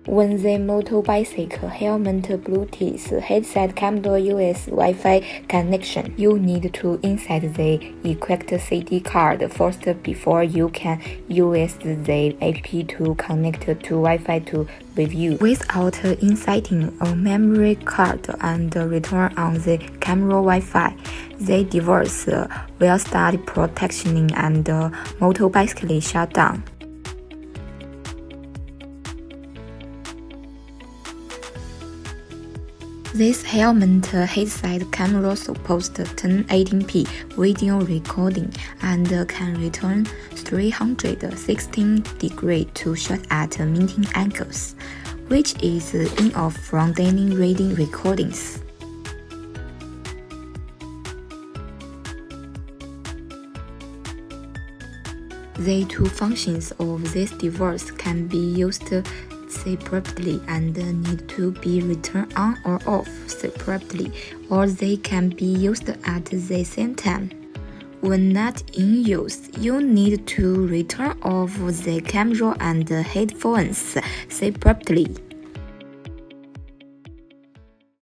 When the motorbicycle helmet, Bluetooth, headset, camera, US, Wi-Fi connection, you need to insert the correct CD card first before you can use the app to connect to Wi-Fi to review. Without inserting a memory card and return on the camera Wi-Fi, the device will start protectioning and motorbicycle shut down. This helmet headset camera supports 1080p video recording and can return 360 degrees to shot at meeting angles, which is enough from daily reading recordings. The two functions of this device can be used separately and need to be returned on or off separately, or they can be used at the same time. When not in use, you need to return off the camera and headphones separately.